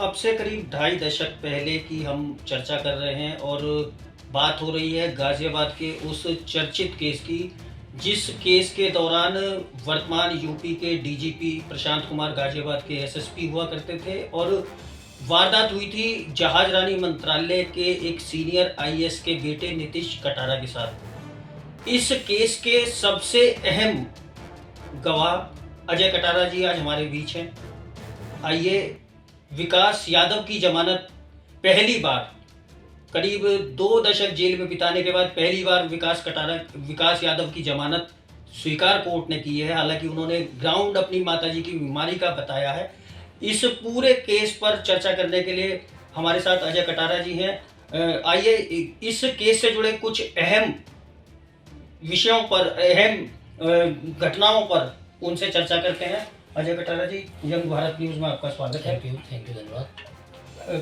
अब से करीब ढाई दशक पहले की हम चर्चा कर रहे हैं और बात हो रही है गाज़ियाबाद के उस चर्चित केस की, जिस केस के दौरान वर्तमान यूपी के डीजीपी प्रशांत कुमार गाज़ियाबाद के एसएसपी हुआ करते थे और वारदात हुई थी जहाज रानी मंत्रालय के एक सीनियर आईएएस के बेटे नीतीश कटारा के साथ। इस केस के सबसे अहम गवाह अजय कटारा जी आज हमारे बीच हैं। आइए, विकास यादव की ज़मानत पहली बार करीब 2 दशक जेल में बिताने के बाद पहली बार विकास यादव की ज़मानत स्वीकार कोर्ट ने की है। हालाँकि उन्होंने ग्राउंड अपनी माताजी की बीमारी का बताया है। इस पूरे केस पर चर्चा करने के लिए हमारे साथ अजय कटारा जी हैं। आइए इस केस से जुड़े कुछ अहम विषयों पर, अहम घटनाओं पर उनसे चर्चा करते हैं। अजय कटारा जी, यंग भारत न्यूज़ में आपका स्वागत है। थैंक यू, धन्यवाद।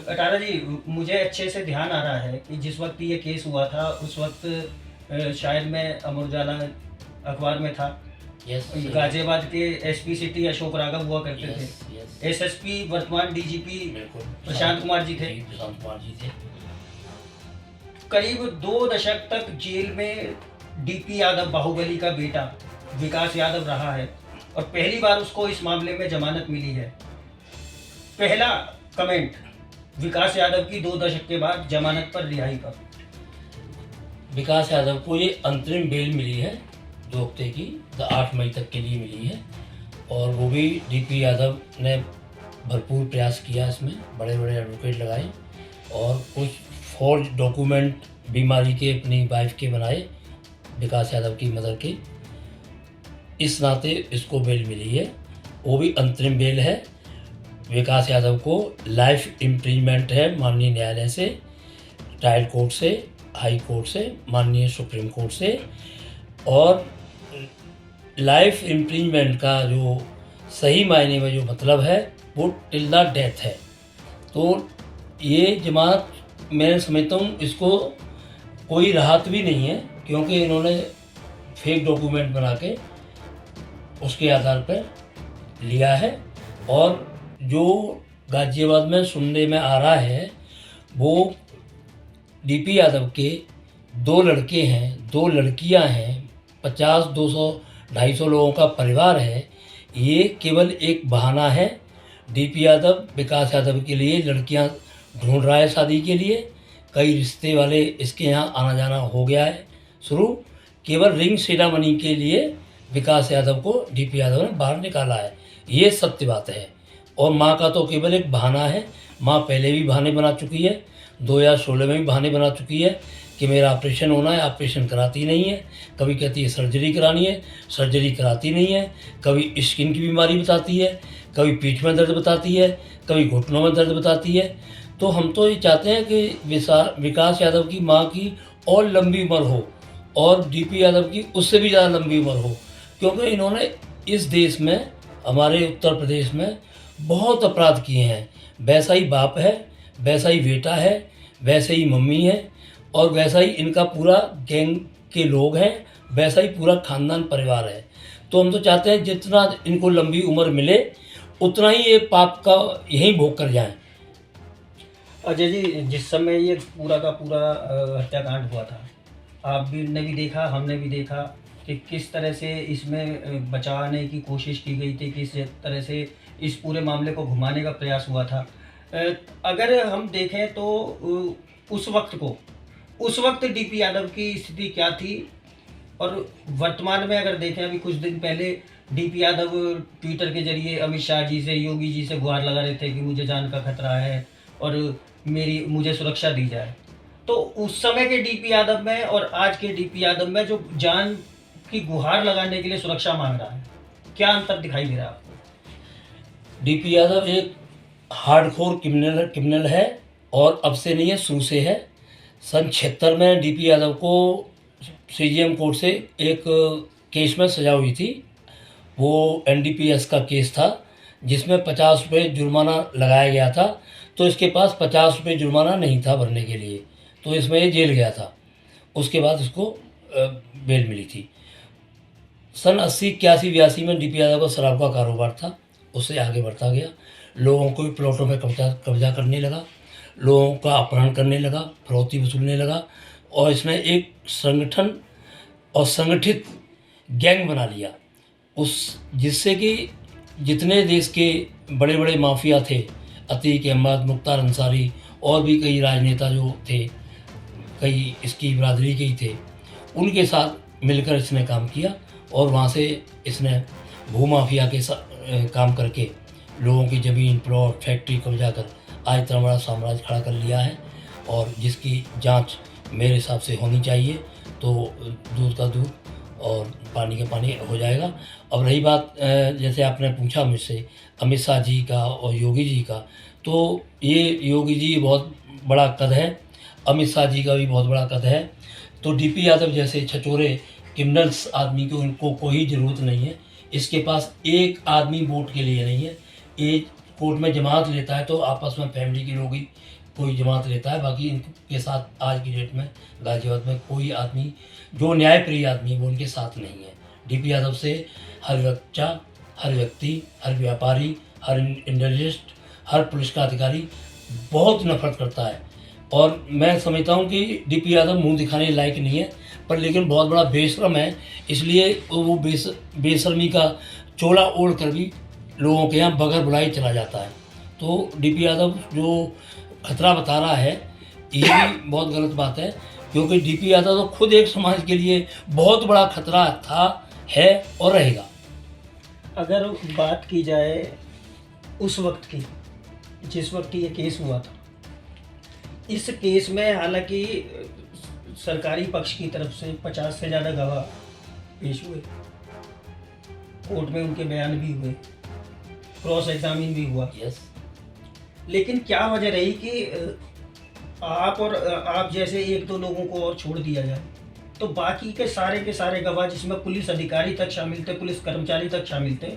कटारा जी, मुझे अच्छे से ध्यान आ रहा है कि जिस वक्त ये केस हुआ था उस वक्त शायद मैं अमर उजाला अखबार में था। यस, गाजियाबाद के एसपी सिटी अशोक राघव हुआ करते थे। यस, एसएसपी वर्तमान डीजीपी बिल्कुल प्रशांत कुमार जी थे। प्रशांत कुमार जी थे। करीब 2 दशक तक जेल में डीपी यादव, बाहुबली का बेटा विकास यादव रहा है और पहली बार उसको इस मामले में जमानत मिली है। पहला कमेंट विकास यादव की 2 दशक के बाद जमानत पर रिहाई पर। विकास यादव को ये अंतरिम बेल मिली है 2 हफ्ते की, 8 मई तक के लिए मिली है और वो भी डीपी यादव ने भरपूर प्रयास किया, इसमें बड़े बड़े एडवोकेट लगाए और कुछ फॉर्ज डॉक्यूमेंट बीमारी के अपनी वाइफ के बनाए, विकास यादव की मदर के। इस नाते इसको बेल मिली है, वो भी अंतरिम बेल है। विकास यादव को लाइफ इम्प्रिजमेंट है माननीय न्यायालय से, ट्रायल कोर्ट से, हाई कोर्ट से, माननीय सुप्रीम कोर्ट से। और लाइफ इम्प्रिजमेंट का जो सही मायने में जो मतलब है वो टिल द डेथ है। तो ये जमात मैं समझता हूँ इसको कोई राहत भी नहीं है, क्योंकि इन्होंने फेक डॉक्यूमेंट बना के उसके आधार पर लिया है। और जो गाजियाबाद में सुनने में आ रहा है वो डीपी यादव के 2 लड़के हैं, 2 लड़कियां हैं, 50, 200, 250 लोगों का परिवार है। ये केवल एक बहाना है। डीपी यादव विकास यादव के लिए लड़कियां ढूंढ रहा है शादी के लिए। कई रिश्ते वाले इसके यहाँ आना जाना हो गया है शुरू। केवल रिंग सेरेमनी के लिए विकास यादव को डीपी यादव ने बाहर निकाला है, ये सत्य बात है। और माँ का तो केवल एक बहाना है। माँ पहले भी बहाने बना चुकी है, 2016 में भी बहाने बना चुकी है कि मेरा ऑपरेशन होना है, ऑपरेशन कराती नहीं है। कभी कहती है सर्जरी करानी है, सर्जरी कराती नहीं है। कभी स्किन की बीमारी बताती है, कभी पीठ में दर्द बताती है, कभी घुटनों में दर्द बताती है। तो हम तो ये चाहते हैं कि विकास यादव की माँ की और लंबी उम्र हो और डीपी यादव की उससे भी ज़्यादा लंबी उम्र हो, क्योंकि इन्होंने इस देश में, हमारे उत्तर प्रदेश में बहुत अपराध किए हैं। वैसा ही बाप है, वैसा ही बेटा है, वैसे ही मम्मी है और वैसा ही इनका पूरा गैंग के लोग हैं, वैसा ही पूरा खानदान परिवार है। तो हम तो चाहते हैं जितना इनको लंबी उम्र मिले उतना ही ये पाप का यहीं भोग कर जाएं। अजय जी, जिस समय ये पूरा का पूरा हत्याकांड हुआ था, आप भी ने भी देखा, हमने भी देखा कि किस तरह से इसमें बचाने की कोशिश की गई थी, किस तरह से इस पूरे मामले को घुमाने का प्रयास हुआ था। अगर हम देखें तो उस वक्त डीपी यादव की स्थिति क्या थी और वर्तमान में अगर देखें, अभी कुछ दिन पहले डीपी यादव ट्विटर के जरिए अमित शाह जी से, योगी जी से गुहार लगा रहे थे कि मुझे जान का खतरा है और मुझे सुरक्षा दी जाए। तो उस समय के डीपी यादव में और आज के डीपी यादव में जो जान की गुहार लगाने के लिए सुरक्षा मांग रहा है, क्या अंतर दिखाई दे रहा है आपको? डीपी यादव एक हार्डकोर क्रिमिनल है और अब से नहीं है, शुरू से है। सन 76 में डीपी यादव को सीजीएम कोर्ट से एक केस में सजा हुई थी। वो एनडीपीएस का केस था जिसमें 50 रुपये जुर्माना लगाया गया था। तो इसके पास 50 रुपये जुर्माना नहीं था भरने के लिए, तो इसमें ये जेल गया था। उसके बाद इसको बेल मिली थी। सन 80, 81, 82 में डीपी यादव का शराब का कारोबार था, उससे आगे बढ़ता गया। लोगों को प्लॉटों में कब्जा कब्जा करने लगा, लोगों का अपहरण करने लगा, फिरौती वसूलने लगा और इसने एक संगठन और संगठित गैंग बना लिया उस जिससे कि जितने देश के बड़े बड़े माफिया थे, अतीक अहमद, मुख्तार अंसारी और भी कई राजनेता जो थे, कई इसकी बिरादरी के ही थे, उनके साथ मिलकर इसने काम किया और वहाँ से इसने भूमाफिया के काम करके लोगों की ज़मीन, प्लॉट, फैक्ट्री कब्जा कर आज इतना बड़ा साम्राज्य खड़ा कर लिया है और जिसकी जांच मेरे हिसाब से होनी चाहिए। तो दूध का दूध और पानी का पानी हो जाएगा। अब रही बात जैसे आपने पूछा मुझसे अमित शाह जी का और योगी जी का, तो ये योगी जी बहुत बड़ा कद है, अमित शाह जी का भी बहुत बड़ा कद है। तो डीपी यादव जैसे छचोरे क्रिमिनल्स आदमी को इनको कोई ज़रूरत नहीं है। इसके पास एक आदमी वोट के लिए नहीं है। एक कोर्ट में जमात लेता है तो आपस में फैमिली के लोग ही कोई जमात लेता है, बाकी इनके साथ आज की डेट में गाजियाबाद में कोई आदमी जो न्यायप्रिय आदमी है वो उनके साथ नहीं है। डीपी यादव से हर बच्चा, हर व्यक्ति, हर व्यापारी, हर इंडस्ट्रियलिस्ट, हर पुलिस का अधिकारी बहुत नफरत करता है और मैं समझता हूँ कि डीपी यादव मुंह दिखाने लायक नहीं है, पर लेकिन बहुत बड़ा बेशर्म है, इसलिए वो बेशर्मी का चोला ओढ़ कर भी लोगों के यहाँ बगैर बुलाए चला जाता है। तो डीपी यादव जो खतरा बता रहा है ये भी बहुत गलत बात है, क्योंकि डीपी यादव तो खुद एक समाज के लिए बहुत बड़ा खतरा था, है और रहेगा। अगर बात की जाए उस वक्त की, जिस वक्त ये केस हुआ था, इस केस में हालांकि सरकारी पक्ष की तरफ से 50 से ज़्यादा गवाह पेश हुए, कोर्ट में उनके बयान भी हुए, क्रॉस एग्जामिन भी हुआ। यस। लेकिन क्या वजह रही कि आप जैसे एक दो लोगों को और छोड़ दिया जाए, तो बाकी के सारे गवाह, जिसमें पुलिस अधिकारी तक शामिल थे, पुलिस कर्मचारी तक शामिल थे,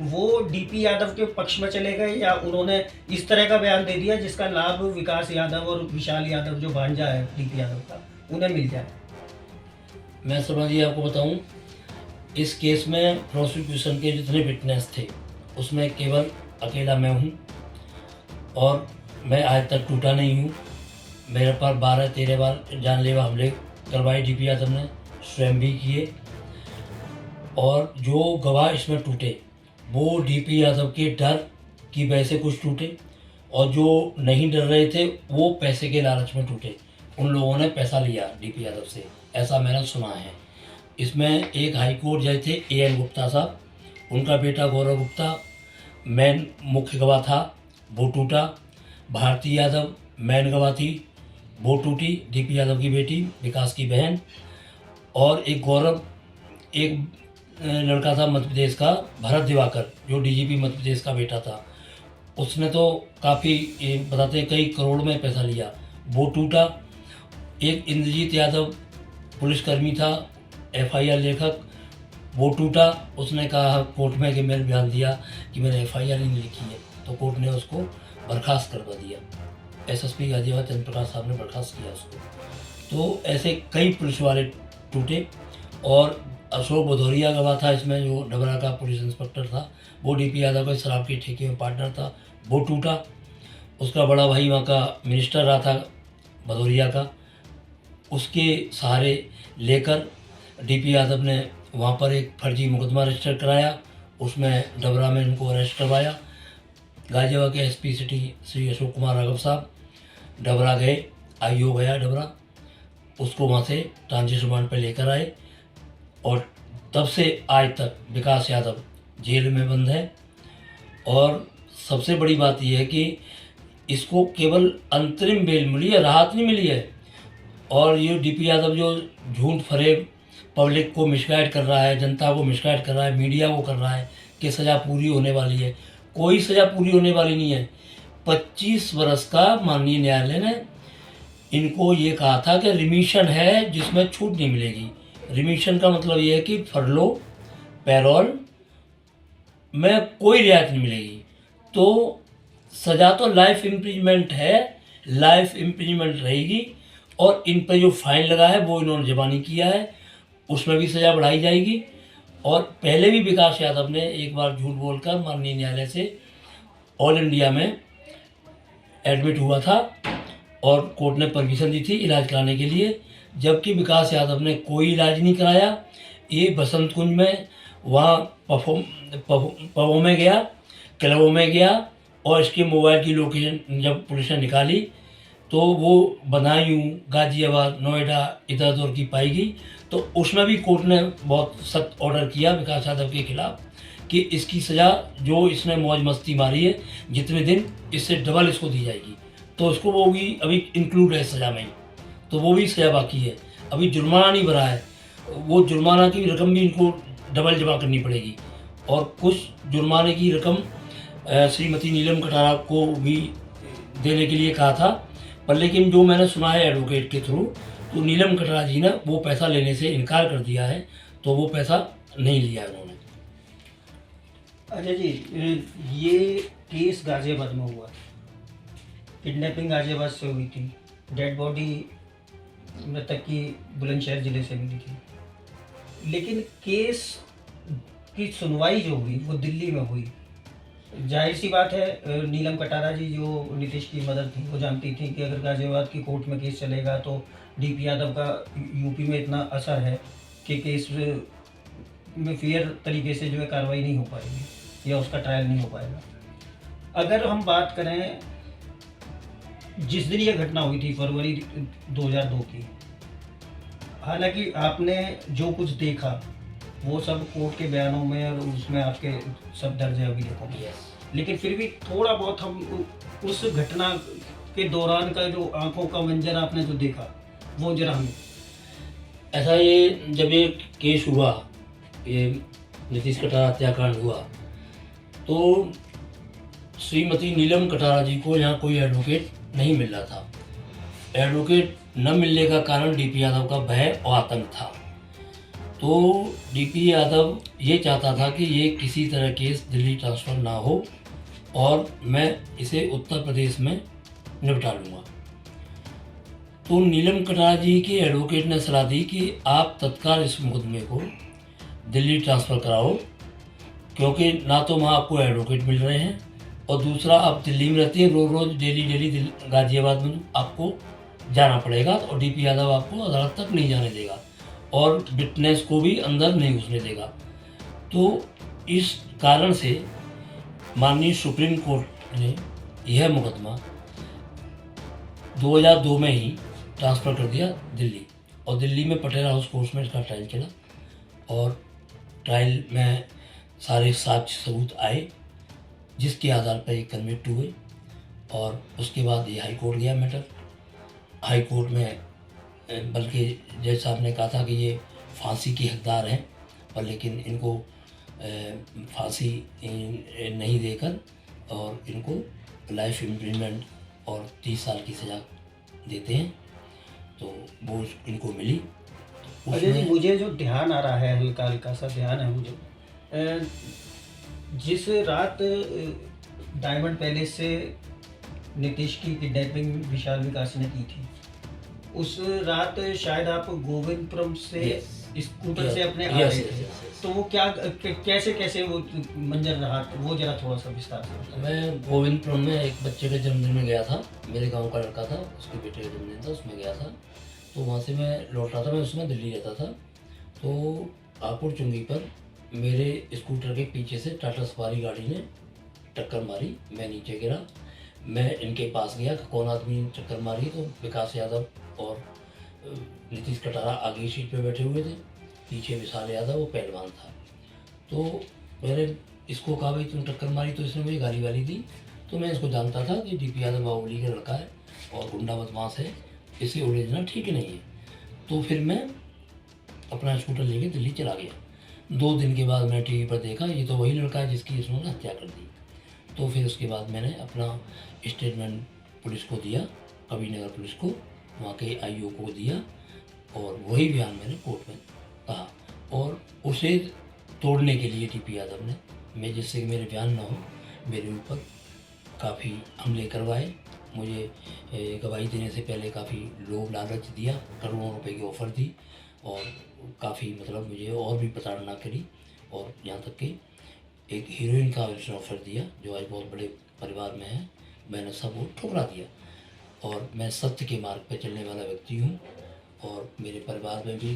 वो डीपी यादव के पक्ष में चले गए या उन्होंने इस तरह का बयान दे दिया जिसका लाभ विकास यादव और विशाल यादव जो भांजा है डीपी यादव का, उन्हें मिल जाए। मैं समझिए आपको बताऊं, इस केस में प्रोसिक्यूशन के जितने विटनेस थे उसमें केवल अकेला मैं हूं और मैं आज तक टूटा नहीं हूं। मेरे पर 12-13 बार जानलेवा हमले करवाए डीपी यादव ने, स्वयं भी किए, और जो गवाह इसमें टूटे वो डीपी यादव के डर की वजह से कुछ टूटे और जो नहीं डर रहे थे वो पैसे के लालच में टूटे। उन लोगों ने पैसा लिया डीपी यादव से, ऐसा मैंने सुना है। इसमें एक हाई कोर्ट जज थे एएन गुप्ता साहब, उनका बेटा गौरव गुप्ता मैन मुख्य गवाह था, वो टूटा। भारती यादव मैन गवाह थी, वो टूटी, डीपी यादव की बेटी, विकास की बहन। और एक गौरव, एक लड़का था मध्य प्रदेश का भरत दिवाकर, जो डीजीपी मध्य प्रदेश का बेटा था, उसने तो काफ़ी बताते हैं कई करोड़ में पैसा लिया, वो टूटा। एक इंद्रजीत यादव पुलिसकर्मी था, एफआईआर लेखक, वो टूटा। उसने कहा कोर्ट में कि मैंने बयान दिया कि मैंने एफआईआर नहीं लिखी है, तो कोर्ट ने उसको बर्खास्त करवा दिया। एसएसपी गाजियाबाद चंद्र प्रकाश साहब ने बर्खास्त किया उसको। तो ऐसे कई पुलिस वाले टूटे। और अशोक भदौरिया गवाह था इसमें, जो डबरा का पुलिस इंस्पेक्टर था, वो डीपी यादव के शराब के ठेके में पार्टनर था, वो टूटा। उसका बड़ा भाई वहाँ का मिनिस्टर रहा था भदौरिया का, उसके सहारे लेकर डीपी यादव ने वहाँ पर एक फर्जी मुकदमा रजिस्टर कराया, उसमें डबरा में उनको अरेस्ट करवाया। गाजियाबाद के एसपी सिटी श्री अशोक कुमार राघव साहब डबरा गए, आईओ गया डबरा, उसको वहाँ से ट्रांजिट रिमांड पर लेकर आए और तब से आज तक विकास यादव जेल में बंद है। और सबसे बड़ी बात यह है कि इसको केवल अंतरिम बेल मिली है, राहत नहीं मिली है। और ये डीपी यादव जो झूठ फरेब पब्लिक को मिसगाइड कर रहा है, जनता को मिसगाइड कर रहा है, मीडिया को कर रहा है कि सज़ा पूरी होने वाली है, कोई सज़ा पूरी होने वाली नहीं है। 25 वर्ष का माननीय न्यायालय ने इनको ये कहा था कि रिमिशन है जिसमें छूट नहीं मिलेगी। रिमिशन का मतलब ये है कि फरलो, पैरोल में कोई रियायत नहीं मिलेगी। तो सज़ा तो लाइफ इम्प्रिजमेंट है, लाइफ इम्प्रिजमेंट रहेगी। और इन पर जो फाइन लगा है वो इन्होंने जमा नहीं किया है, उसमें भी सज़ा बढ़ाई जाएगी। और पहले भी विकास यादव ने एक बार झूठ बोलकर माननीय न्यायालय से ऑल इंडिया में एडमिट हुआ था और कोर्ट ने परमिशन दी थी इलाज कराने के लिए, जबकि विकास यादव ने कोई इलाज नहीं कराया। ये बसंत कुंज में वहाँ पबों में गया, क्लबों में गया, और इसके मोबाइल की लोकेशन जब पुलिस ने निकाली तो वो बदायूं, गाजियाबाद, नोएडा, इधर उधर की पाई गई। तो उसमें भी कोर्ट ने बहुत सख्त ऑर्डर किया विकास यादव के खिलाफ कि इसकी सज़ा, जो इसने मौज मस्ती मारी है जितने दिन, इससे डबल इसको दी जाएगी। तो इसको वो भी अभी इंक्लूड है सज़ा में, तो वो भी सज़ा बाकी है। अभी जुर्माना नहीं भरा है, वो जुर्माना की रकम भी इनको डबल जमा करनी पड़ेगी। और कुछ जुर्माने की रकम श्रीमती नीलम कटारा को भी देने के लिए कहा था, पर लेकिन जो मैंने सुना है एडवोकेट के थ्रू, तो नीलम कटारा जी ने वो पैसा लेने से इनकार कर दिया है, तो वो पैसा नहीं लिया उन्होंने। अच्छा जी, ये केस गाजियाबाद में हुआ, किडनैपिंग गाजियाबाद से हुई थी, डेड बॉडी मृतक की बुलंदशहर ज़िले से मिली थी, लेकिन केस की सुनवाई जो हुई वो दिल्ली में हुई। जाहिर सी बात है, नीलम कटारा जी जो नीतीश की मदर थी, वो जानती थी कि अगर गाजियाबाद की कोर्ट में केस चलेगा तो डीपी यादव का यूपी में इतना असर है कि केस में फेयर तरीके से जो है कार्रवाई नहीं हो पाएगी या उसका ट्रायल नहीं हो पाएगा। अगर हम बात करें जिस दिन ये घटना हुई थी फरवरी 2002 की, हालांकि आपने जो कुछ देखा वो सब कोर्ट के बयानों में और उसमें आपके सब दर्ज है अभी देखो, लेकिन फिर भी थोड़ा बहुत हम उस घटना के दौरान का जो आंखों का मंजर आपने जो देखा वो जरा हमें। ऐसा, ये जब ये केस हुआ, ये नीतीश कटारा हत्याकांड हुआ, तो श्रीमती नीलम कटारा जी को यहाँ कोई एडवोकेट नहीं मिल रहा था। एडवोकेट न मिलने का कारण डीपी यादव का भय और आतंक था। तो डीपी यादव ये चाहता था कि ये किसी तरह केस दिल्ली ट्रांसफ़र ना हो और मैं इसे उत्तर प्रदेश में निपटा लूँगा। तो नीलम कटारा जी के एडवोकेट ने सलाह दी कि आप तत्काल इस मुकदमे को दिल्ली ट्रांसफ़र कराओ, क्योंकि ना तो वहाँ आपको एडवोकेट मिल रहे हैं और दूसरा आप दिल्ली में रहती हैं, रोज़ रोज़ डेली गाजियाबाद में आपको जाना पड़ेगा और डीपी यादव आपको अदालत तक नहीं जाने देगा और विटनेस को भी अंदर नहीं घुसने देगा। तो इस कारण से माननीय सुप्रीम कोर्ट ने यह मुकदमा 2002 में ही ट्रांसफ़र कर दिया दिल्ली, और दिल्ली में पटेल हाउस कोर्ट में इसका ट्रायल चला और ट्रायल में सारे साक्ष्य सबूत आए, जिसके आधार पर ये कन्विक्ट हुए। और उसके बाद ये हाई कोर्ट गया मैटर। हाई कोर्ट में बल्कि जज साहब ने कहा था कि ये फांसी की हकदार हैं, पर लेकिन इनको फांसी नहीं देकर और इनको लाइफ इम्प्रिजनमेंट और 30 साल की सज़ा देते हैं, तो वो इनको मिली। अजय जी, मुझे जो ध्यान आ रहा है, हल्का हल्का सा ध्यान है मुझे, जिस रात डायमंड पैलेस से नीतीश की किडनैपिंग विशाल विकास ने की थी, उस रात शायद आप गोविंदपुरम से स्कूटर से अपने आ रहे थे, तो वो क्या कैसे वो मंजर रहा, वो जरा थोड़ा सा विस्तार से बताएं। मैं गोविंदपुरम में एक बच्चे के जन्मदिन में गया था, मेरे गांव का लड़का था, उसके बेटे का जन्मदिन था, उसमें गया था। तो वहाँ से मैं लौट रहा था, मैं उसमें दिल्ली रहता था। तो आपुर चुंगी पर मेरे स्कूटर के पीछे से टाटा सफारी गाड़ी ने टक्कर मारी, मैं नीचे गिरा। मैं इनके पास गया, कौन आदमी ने टक्कर मारी, तो विकास यादव और नीतीश कटारा आगे की सीट पे बैठे हुए थे, पीछे विशाल यादव वो पहलवान था। तो मैंने इसको कहा भाई तुम टक्कर मारी, तो इसने मुझे गाली वाली दी। तो मैं इसको जानता था कि डीपी यादव बाहुबली का लड़का है और गुंडा बदमाश है, इसे उड़ेजना ठीक नहीं है। तो फिर मैं अपना स्कूटर लेके दिल्ली चला गया। 2 दिन के बाद मैं टीवी पर देखा ये तो वही लड़का है जिसकी इसने हत्या कर दी। तो फिर उसके बाद मैंने अपना स्टेटमेंट पुलिस को दिया, कबीरनगर पुलिस को, वहाँ के आईओ को दिया, और वही बयान मैंने कोर्ट में कहा। और उसे तोड़ने के लिए डीपी यादव ने, मैं जिससे कि मेरे बयान ना हो, मेरे ऊपर काफ़ी हमले करवाए, मुझे गवाही देने से पहले काफ़ी लोभ लालच दिया, करोड़ों रुपए की ऑफ़र दी और काफ़ी मतलब मुझे और भी प्रताड़ना करी। और यहाँ तक कि एक हीरोइन का उसने ऑफ़र दिया जो आज बहुत बड़े परिवार में हैं, मैंने सब वो ठुकरा दिया और मैं सत्य के मार्ग पर चलने वाला व्यक्ति हूँ और मेरे परिवार में भी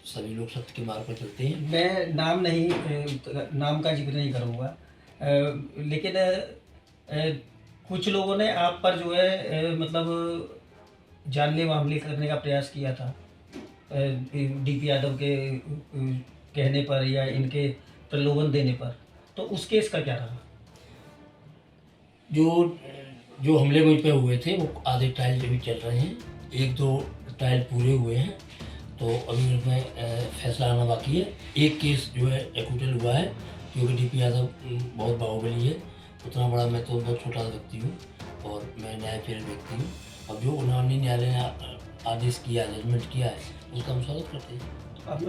सभी लोग सत्य के मार्ग पर चलते हैं। मैं नाम का जिक्र नहीं करूँगा, लेकिन कुछ लोगों ने आप पर जो है मतलब जानलेवा हमले करने का प्रयास किया था, डीपी यादव के कहने पर या इनके प्रलोभन देने पर, तो उस केस का क्या रहा? जो हमले मुझ पे हुए थे वो आधे ट्रायल अभी चल रहे हैं, 1-2 ट्रायल पूरे हुए हैं, तो अभी उसमें फैसला आना बाकी है। एक केस जो है एक्विटल हुआ है क्योंकि डीपी यादव बहुत बाहुबली है, उतना बड़ा मैं तो बहुत छोटा व्यक्ति हूँ और मैं न्यायप्रिय व्यक्ति हूँ। अब जो उन्होंने न्यायालय ने आदेश किया, जजमेंट किया है, उसका हम स्वागत करते हैं। अब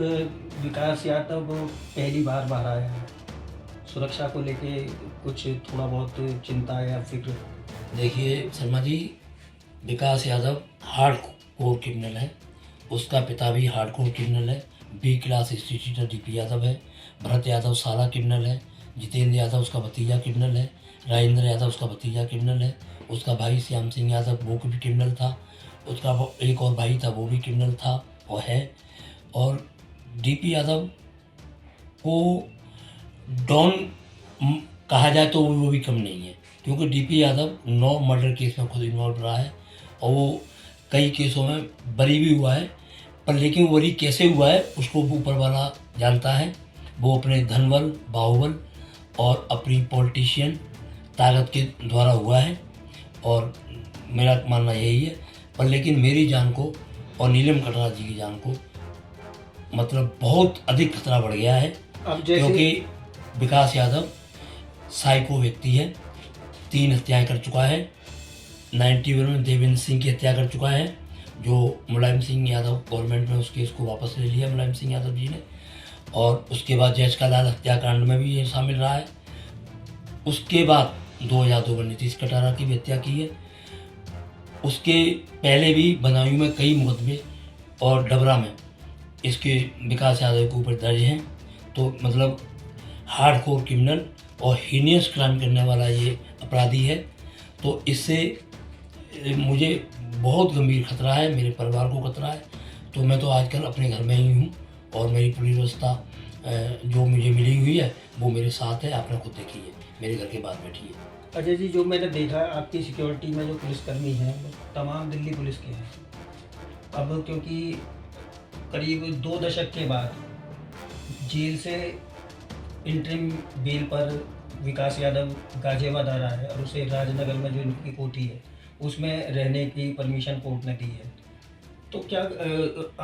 विकास यादव पहली बार बाहर आया है, सुरक्षा को लेके कुछ थोड़ा बहुत चिंता या फिक्र? देखिए Sharma ji, Vikas Yadav hard core criminal है, उसका पिता भी हार्ड कोर क्रिमिनल है, B class history DP Yadav है, भरत यादव साला क्रिमिनल है, जितेंद्र यादव उसका भतीजा क्रिमिनल है, राजेंद्र यादव उसका भतीजा क्रिमिनल है, उसका भाई श्याम सिंह यादव वो भी क्रिमिनल था, उसका एक और भाई था वो भी क्रिमिनल था और है। और डीपी यादव को डॉन कहा जाए तो वो भी कम नहीं है, क्योंकि डीपी यादव 9 मर्डर केस में खुद इन्वॉल्व रहा है और वो कई केसों में बरी भी हुआ है, पर लेकिन बरी कैसे हुआ है उसको ऊपर वाला जानता है। वो अपने धनबल, बाहुबल और अपनी पॉलिटिशियन ताकत के द्वारा हुआ है और मेरा मानना यही है। पर लेकिन मेरी जान को और नीलम कटरा जी की जान को मतलब बहुत अधिक खतरा बढ़ गया है, क्योंकि विकास यादव साइको व्यक्ति है, 3 हत्याएं कर चुका है। 91 में देवेंद्र सिंह की हत्या कर चुका है, जो मुलायम सिंह यादव गवर्नमेंट ने उस केस को वापस ले लिया मुलायम सिंह यादव जी ने, और उसके बाद जयेश का लाल हत्याकांड में भी ये शामिल रहा है। उसके बाद 2002 में नीतीश कटारा की भी हत्या की है। उसके पहले भी बदायूं में कई मुकदमे और डबरा में इसके विकास यादव के ऊपर दर्ज हैं। तो मतलब हार्ड कोर क्रिमिनल और हीनियस क्राइम करने वाला ये अपराधी है। तो इससे मुझे बहुत गंभीर खतरा है, मेरे परिवार को खतरा है। तो मैं तो आजकल अपने घर में ही हूँ और मेरी पुलिस व्यवस्था जो मुझे मिली हुई है वो मेरे साथ है। आपने खुद देखी है, मेरे घर के बाहर बैठी है। अजय जी, जो मैंने देखा आपकी सिक्योरिटी में जो पुलिसकर्मी हैं वो तमाम दिल्ली पुलिस के हैं। अब क्योंकि करीब 2 दशक के बाद जेल से इंटरिम बेल पर विकास यादव गाजियाबाद आ रहा है और उसे राजनगर में जो इनकी कोठी है उसमें रहने की परमिशन कोर्ट ने दी है। तो क्या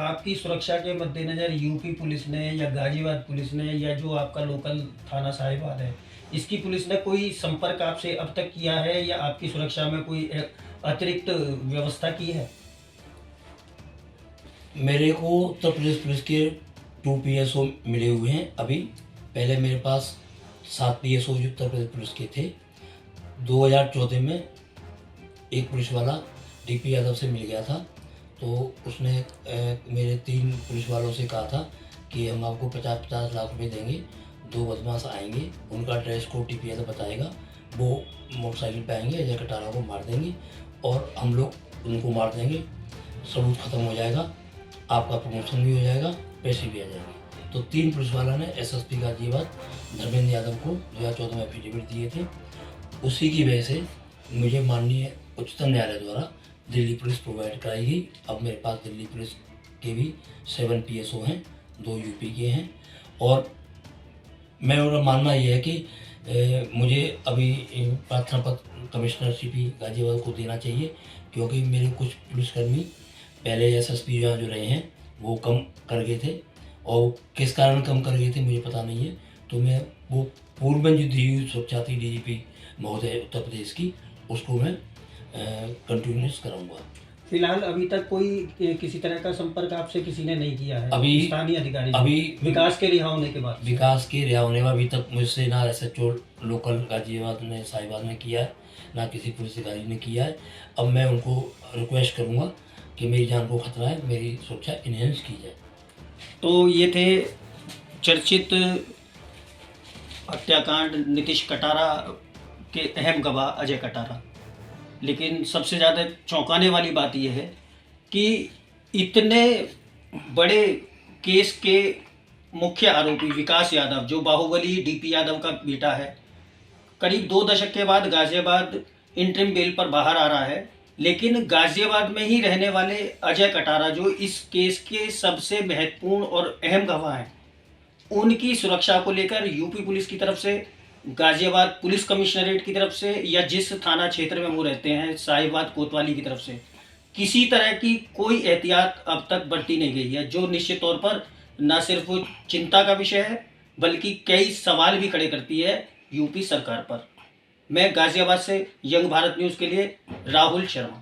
आपकी सुरक्षा के मद्देनज़र यूपी पुलिस ने या गाजियाबाद पुलिस ने या जो आपका लोकल थाना साहिबाद है, इसकी पुलिस ने कोई संपर्क आपसे अब तक किया है या आपकी सुरक्षा में कोई अतिरिक्त व्यवस्था की है? मेरे को उत्तर प्रदेश पुलिस के 2 PSO मिले हुए हैं अभी। पहले मेरे पास 7 PSO उत्तर प्रदेश पुलिस के थे। 2014 में एक पुलिस वाला डीपी यादव से मिल गया था, तो उसने मेरे 3 पुलिस वालों से कहा था कि हम आपको 50-50 लाख रुपए देंगे, 2 बदमाश आएंगे, उनका एड्रेस को डीपी यादव बताएगा, वो मोटरसाइकिल पे आएंगे, अजय कटारा को मार देंगे और हम लोग उनको मार देंगे, सबूत ख़त्म हो जाएगा, आपका प्रमोशन भी हो जाएगा, पैसे भी आ जाएंगे। तो 3 पुलिस वाला ने SSP गाजियाबाद धर्मेंद्र यादव को 2014 में एफिडेविट दिए थे। उसी की वजह से मुझे माननीय उच्चतम न्यायालय द्वारा दिल्ली पुलिस प्रोवाइड कराई गई। अब मेरे पास दिल्ली पुलिस के भी 7 PSO हैं, 2 यूपी के हैं। और मेरा मानना यह है कि मुझे अभी प्रार्थना पत्र कमिश्नर CP गाजियाबाद को देना चाहिए, क्योंकि मेरे कुछ पुलिसकर्मी पहले SSP जो रहे हैं वो कम कर गए थे और किस कारण कम कर गए थे मुझे पता नहीं है। तो मैं वो पूर्व में जो दी हुई सुरक्षा थी DGP महोदय उत्तर प्रदेश की, उसको मैं कंटिन्यूस कराऊंगा। फिलहाल अभी तक कोई किसी तरह का संपर्क आपसे किसी ने नहीं किया है? अभी स्थानीय अधिकारी अभी विकास के रिहा होने के बाद? विकास के रिहा होने में अभी तक मुझसे ना SHO लोकल गाजियाबाद ने साहिबाद ने किया है, ना किसी पुलिस अधिकारी ने किया है। अब मैं उनको रिक्वेस्ट करूंगा कि मेरी जान को खतरा है, मेरी सुरक्षा इन्हेंस की जाए। तो ये थे चर्चित हत्याकांड नीतीश कटारा के अहम गवाह अजय कटारा। लेकिन सबसे ज़्यादा चौंकाने वाली बात यह है कि इतने बड़े केस के मुख्य आरोपी विकास यादव, जो बाहुबली डीपी यादव का बेटा है, करीब 2 दशक के बाद गाज़ियाबाद इंटरिम बेल पर बाहर आ रहा है। लेकिन गाज़ियाबाद में ही रहने वाले अजय कटारा, जो इस केस के सबसे महत्वपूर्ण और अहम गवाह हैं, उनकी सुरक्षा को लेकर यूपी पुलिस की तरफ से, गाज़ियाबाद पुलिस कमिश्नरेट की तरफ से, या जिस थाना क्षेत्र में वो रहते हैं साहिबाद कोतवाली की तरफ से, किसी तरह की कोई एहतियात अब तक बरती नहीं गई है, जो निश्चित तौर पर न सिर्फ चिंता का विषय है बल्कि कई सवाल भी खड़े करती है यूपी सरकार पर। मैं गाज़ियाबाद से यंग भारत न्यूज़ के लिए राहुल शर्मा।